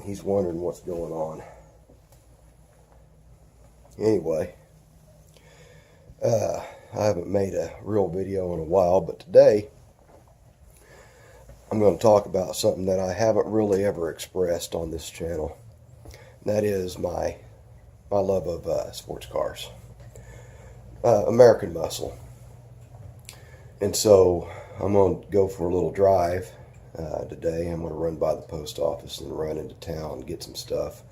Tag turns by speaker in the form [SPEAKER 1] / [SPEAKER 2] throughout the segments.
[SPEAKER 1] he's wondering what's going on. Anyway, I haven't made a real video in a while, but today I'm going to talk about something that I haven't really ever expressed on this channel. And that is my love of sports cars, American muscle. And so I'm going to go for a little drive today. I'm going to run by the post office and run into town and get some stuff,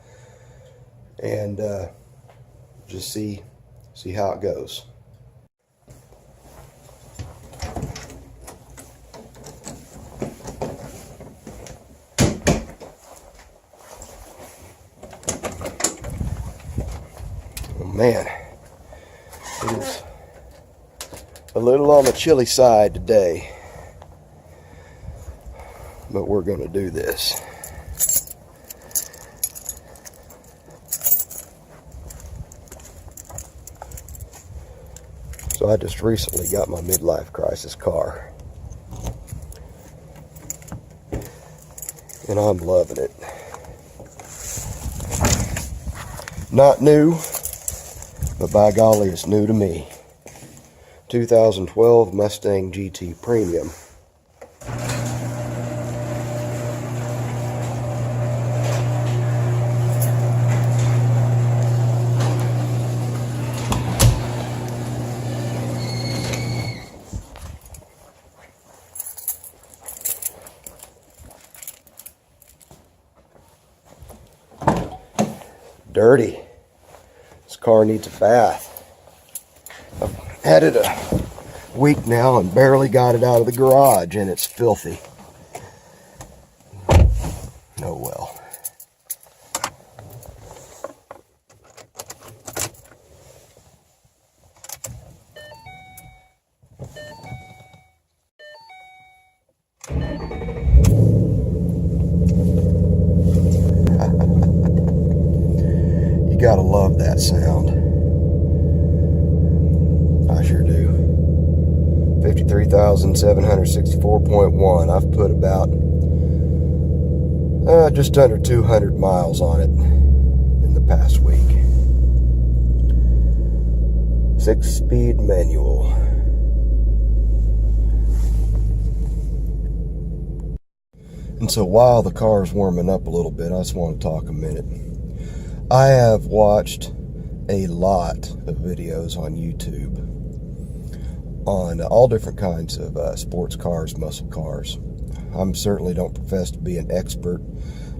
[SPEAKER 1] and just see how it goes. Oh man, it is a little on the chilly side today, but we're going to do this. So I just recently got my midlife crisis car, and I'm loving it. Not new, but by golly, it's new to me. 2012 Mustang GT Premium. Dirty. This car needs a bath. I've had it a week now and barely got it out of the garage, and it's filthy. Oh well. You gotta love that sound. I sure do. 53,764.1. I've put about just under 200 miles on it in the past week. 6-speed manual. And so while the car's warming up a little bit, I just want to talk a minute. I have watched a lot of videos on YouTube on all different kinds of sports cars, muscle cars. I certainly don't profess to be an expert.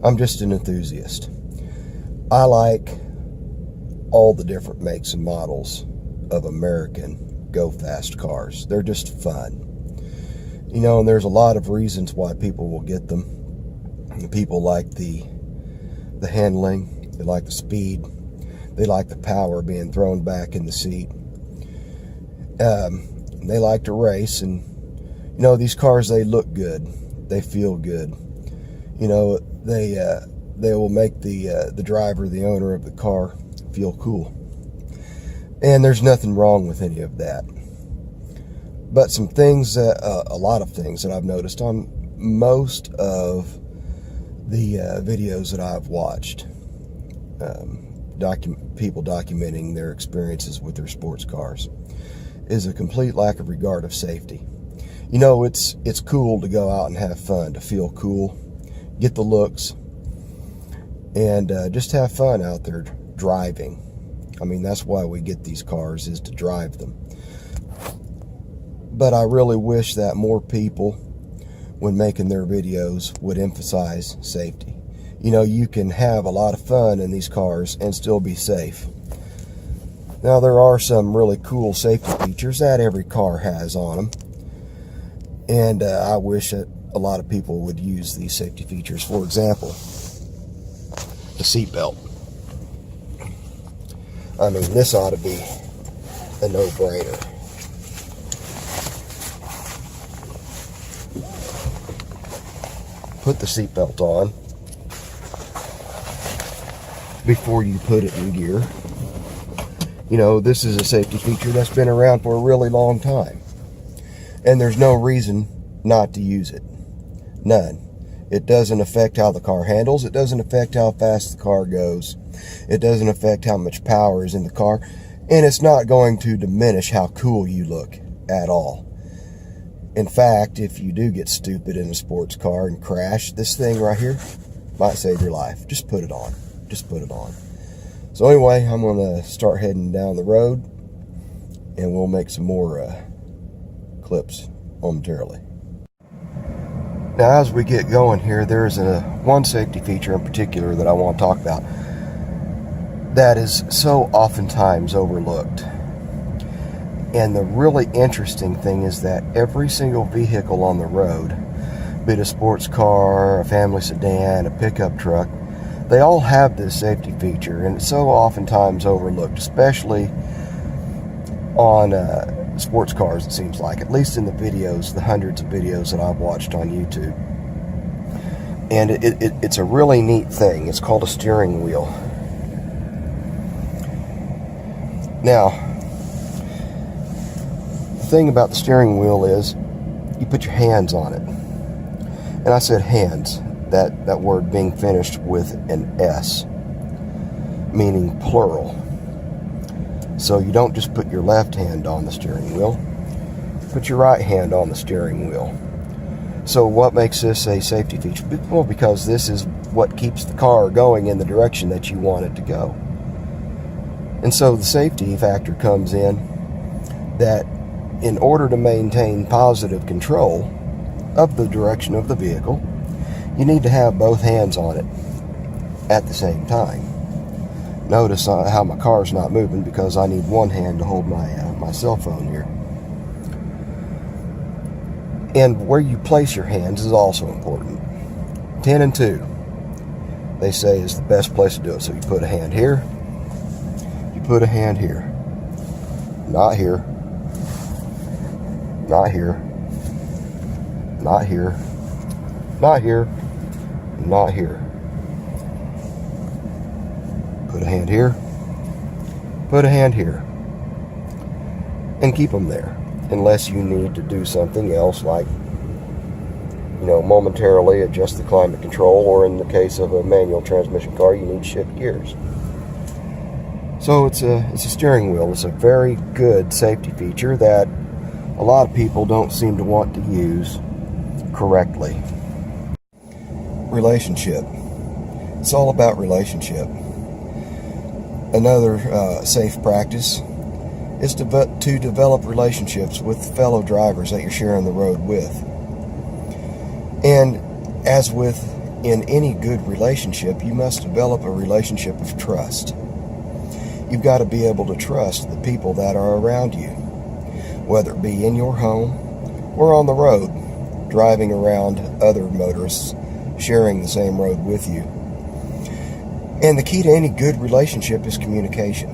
[SPEAKER 1] I'm just an enthusiast. I like all the different makes and models of American go-fast cars. They're just fun. You know, and there's a lot of reasons why people will get them. People like the handling, they like the speed, they like the power being thrown back in the seat. They like to race, and you know, these cars, they look good, they feel good. You know, they will make the driver, the owner of the car, feel cool. And there's nothing wrong with any of that. But some things, a lot of things that I've noticed on most of the videos that I've watched, people documenting their experiences with their sports cars, is a complete lack of regard of safety. You know, it's cool to go out and have fun, to feel cool, get the looks, and just have fun out there driving. I mean, that's why we get these cars, is to drive them. But I really wish that more people, when making their videos, would emphasize safety. You know, you can have a lot of fun in these cars and still be safe. Now, there are some really cool safety features that every car has on them. And I wish that a lot of people would use these safety features. For example, the seatbelt. I mean, this ought to be a no-brainer. Put the seatbelt on before you put it in gear. You know, this is a safety feature that's been around for a really long time, and there's no reason not to use it. None. It doesn't affect how the car handles. It doesn't affect how fast the car goes. It doesn't affect how much power is in the car. And it's not going to diminish how cool you look at all. In fact, if you do get stupid in a sports car and crash, this thing right here might save your life. Just put it on. Just put it on. So anyway, I'm going to start heading down the road, and we'll make some more clips momentarily. Now, as we get going here, there's one safety feature in particular that I want to talk about that is so oftentimes overlooked. And the really interesting thing is that every single vehicle on the road, be it a sports car, a family sedan, a pickup truck, they all have this safety feature, and it's so oftentimes overlooked, especially on sports cars, it seems like, at least in the videos, the hundreds of videos that I've watched on YouTube. And it's a really neat thing. It's called a steering wheel. Now, the thing about the steering wheel is you put your hands on it. And I said hands, that word being finished with an S, meaning plural. So you don't just put your left hand on the steering wheel, put your right hand on the steering wheel. So what makes this a safety feature? Well, because this is what keeps the car going in the direction that you want it to go. And so the safety factor comes in that in order to maintain positive control of the direction of the vehicle, you need to have both hands on it at the same time. Notice how my car's not moving because I need one hand to hold my cell phone here. And where you place your hands is also important. 10 and 2, they say, is the best place to do it. So you put a hand here, you put a hand here. Not here, not here, not here, not here, not here. Put a hand here, put a hand here, and keep them there unless you need to do something else, like, momentarily adjust the climate control, or in the case of a manual transmission car, you need to shift gears. So it's a steering wheel. It's a very good safety feature that a lot of people don't seem to want to use correctly. Relationship. It's all about relationship. Another safe practice is to develop relationships with fellow drivers that you're sharing the road with. And as with in any good relationship, you must develop a relationship of trust. You've got to be able to trust the people that are around you, whether it be in your home or on the road, driving around other motorists sharing the same road with you. And the key to any good relationship is communication.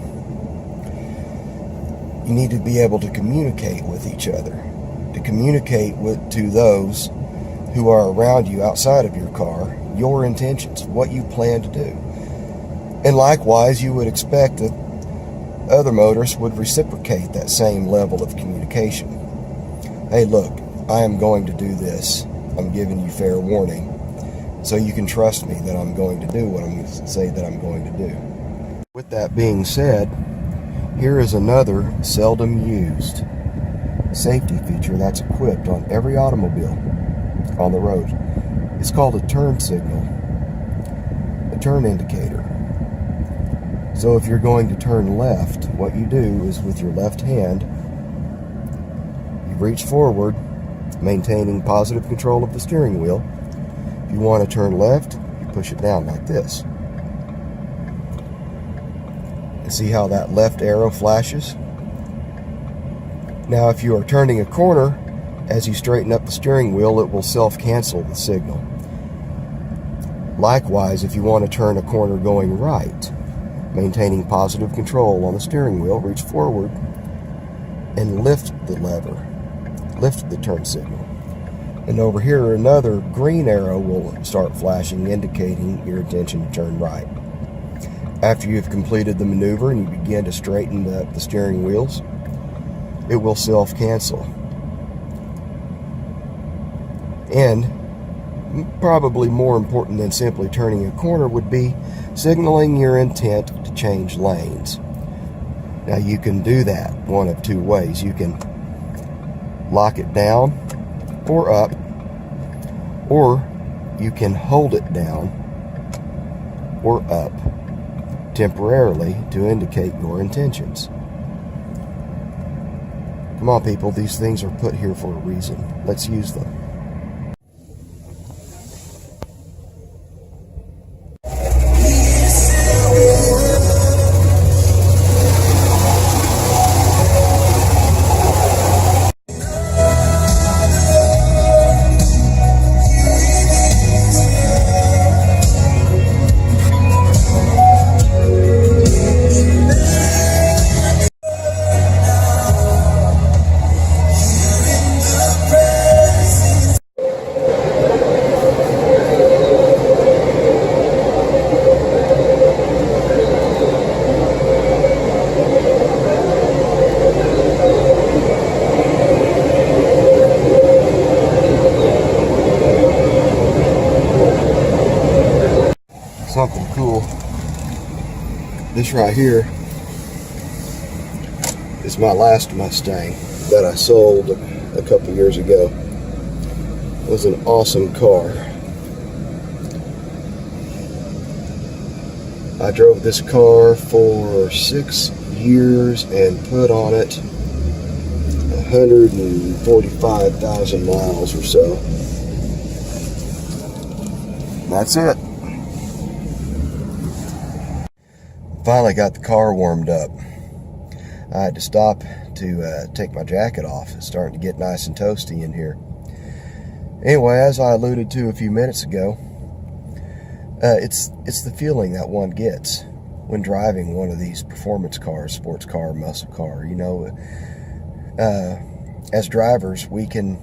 [SPEAKER 1] You need to be able to communicate with each other, to communicate to those who are around you outside of your car, your intentions, what you plan to do. And likewise, you would expect that other motorists would reciprocate that same level of communication. Hey, look, I am going to do this. I'm giving you fair warning, so you can trust me that I'm going to do what I'm going to say that I'm going to do. With that being said, here is another seldom used safety feature that's equipped on every automobile on the road. It's called a turn signal, a turn indicator. So if you're going to turn left, what you do is with your left hand, you reach forward, maintaining positive control of the steering wheel. If you want to turn left, you push it down like this. And see how that left arrow flashes? Now, if you are turning a corner, as you straighten up the steering wheel, it will self-cancel the signal. Likewise, if you want to turn a corner going right, maintaining positive control on the steering wheel, reach forward and lift the lever, lift the turn signal. And over here, another green arrow will start flashing, indicating your intention to turn right. After you've completed the maneuver and you begin to straighten the steering wheels, it will self-cancel. And probably more important than simply turning a corner, would be signaling your intent to change lanes. Now you can do that one of two ways. You can lock it down or up, or you can hold it down or up temporarily to indicate your intentions. Come on, people, these things are put here for a reason. Let's use them. Something cool. This right here is my last Mustang that I sold a couple years ago. It was an awesome car. I drove this car for 6 years and put on it 145,000 miles or so. That's it. Finally got the car warmed up. I had to stop to take my jacket off. It's starting to get nice and toasty in here. Anyway, as I alluded to a few minutes ago, it's the feeling that one gets when driving one of these performance cars, sports car, muscle car. You know, as drivers, we can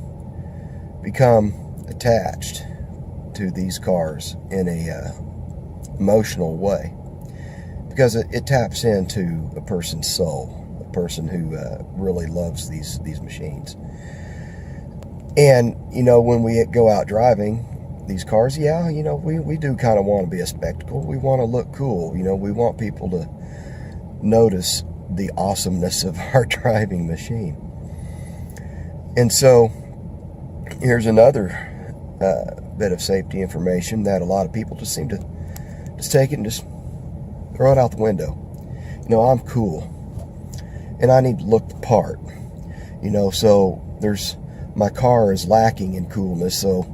[SPEAKER 1] become attached to these cars in a emotional way, because it taps into a person's soul, a person who really loves these machines. And, you know, when we go out driving these cars, yeah, you know, we do kind of want to be a spectacle. We want to look cool. You know, we want people to notice the awesomeness of our driving machine. And so here's another bit of safety information that a lot of people just seem to just take it and just throw it out the window. You know, I'm cool and I need to look the part, you know, so my car is lacking in coolness, so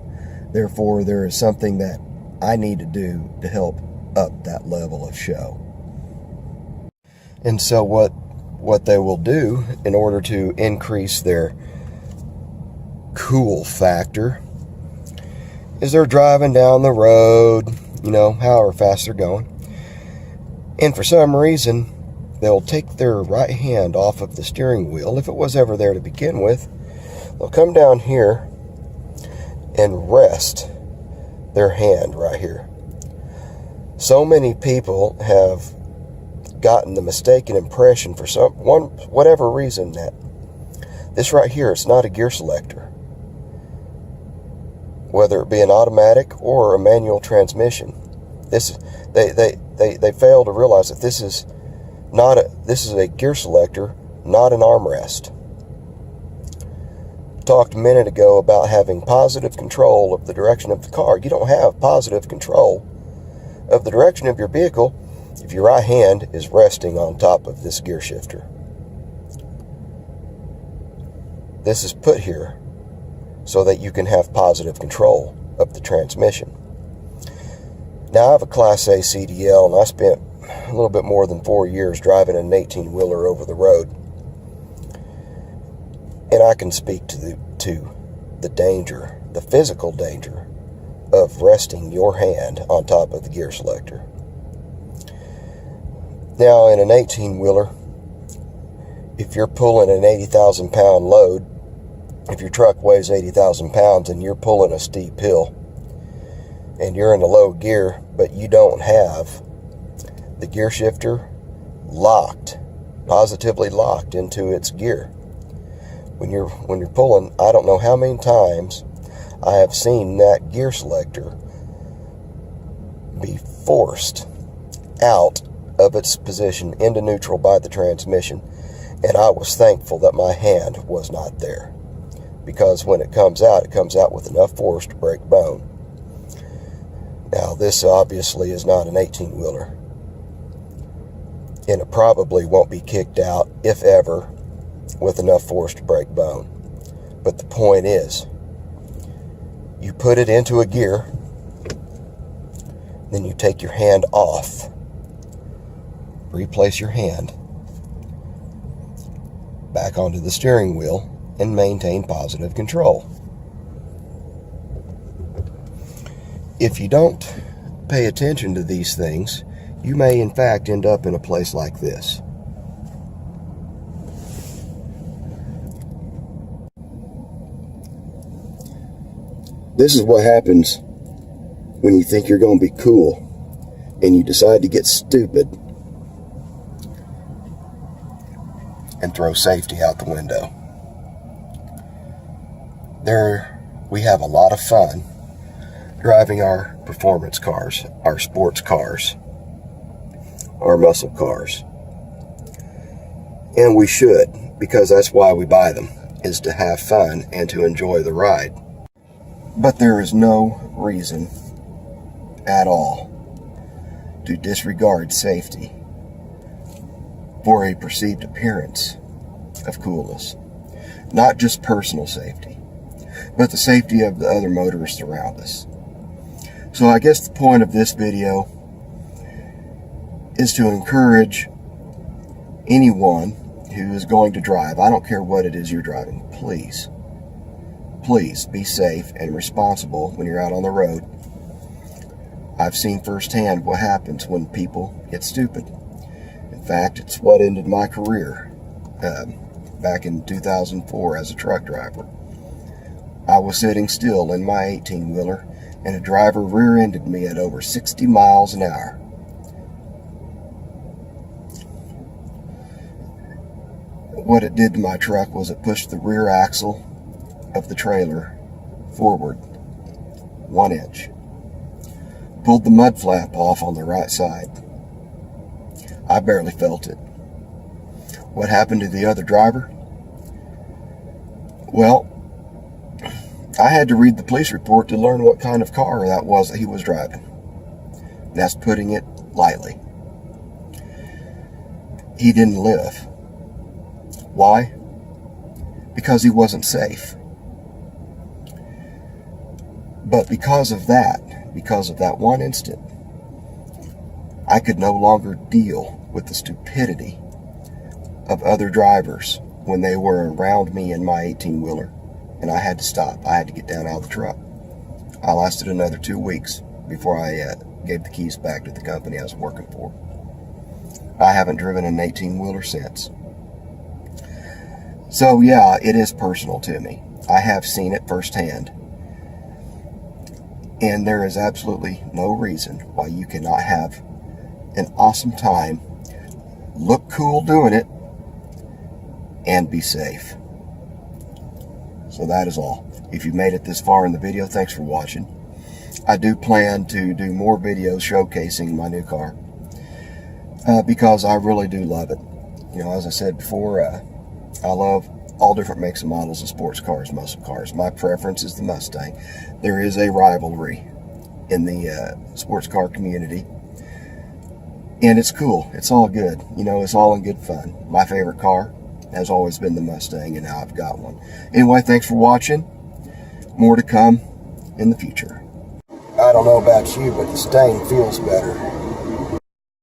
[SPEAKER 1] therefore there is something that I need to do to help up that level of show. And so what they will do in order to increase their cool factor is they're driving down the road, you know, however fast they're going, and for some reason they'll take their right hand off of the steering wheel, if it was ever there to begin with. They'll come down here and rest their hand right here. So many people have gotten the mistaken impression for whatever reason that this right here is not a gear selector, whether it be an automatic or a manual transmission. They fail to realize that this is a gear selector, not an armrest. Talked a minute ago about having positive control of the direction of the car. You don't have positive control of the direction of your vehicle if your right hand is resting on top of this gear shifter. This is put here so that you can have positive control of the transmission. Now, I have a Class A CDL, and I spent a little bit more than 4 years driving an 18-wheeler over the road. And I can speak to the danger, the physical danger of resting your hand on top of the gear selector. Now, in an 18-wheeler, if you're pulling an 80,000 pound load, if your truck weighs 80,000 pounds and you're pulling a steep hill and you're in a low gear, but you don't have the gear shifter locked, positively locked into its gear. When you're pulling, I don't know how many times I have seen that gear selector be forced out of its position into neutral by the transmission, and I was thankful that my hand was not there, because when it comes out with enough force to break bone. Now, this obviously is not an 18-wheeler, and it probably won't be kicked out, if ever, with enough force to break bone. But the point is, you put it into a gear, then you take your hand off, replace your hand back onto the steering wheel, and maintain positive control. If you don't pay attention to these things, you may in fact end up in a place like this. This is what happens when you think you're going to be cool and you decide to get stupid and throw safety out the window. We have a lot of fun driving our performance cars, our sports cars, our muscle cars. And we should, because that's why we buy them, is to have fun and to enjoy the ride. But there is no reason at all to disregard safety for a perceived appearance of coolness. Not just personal safety, but the safety of the other motorists around us. So I guess the point of this video is to encourage anyone who is going to drive, I don't care what it is you're driving, please be safe and responsible when you're out on the road. I've seen firsthand what happens when people get stupid. In fact, it's what ended my career back in 2004 as a truck driver. I was sitting still in my 18-wheeler, and a driver rear-ended me at over 60 miles an hour. What it did to my truck was it pushed the rear axle of the trailer forward 1 inch. Pulled the mud flap off on the right side. I barely felt it. What happened to the other driver? Well, I had to read the police report to learn what kind of car that was that he was driving. That's putting it lightly. He didn't live. Why? Because he wasn't safe. But because of that one instant, I could no longer deal with the stupidity of other drivers when they were around me in my 18-wheeler, and I had to stop. I had to get down out of the truck. I lasted another 2 weeks before I gave the keys back to the company I was working for. I haven't driven an 18-wheeler since. So yeah, it is personal to me. I have seen it firsthand. And there is absolutely no reason why you cannot have an awesome time, look cool doing it, and be safe. So that is all. If you made it this far in the video, thanks for watching. I do plan to do more videos showcasing my new car, because I really do love it. You know, as I said before, I love all different makes and models of sports cars, muscle cars. My preference is the Mustang. There is a rivalry in the sports car community, and it's cool. It's all good. You know, it's all in good fun. My favorite car has always been the Mustang, and now I've got one. Anyway, thanks for watching. More to come in the future. I don't know about you, but the stain feels better.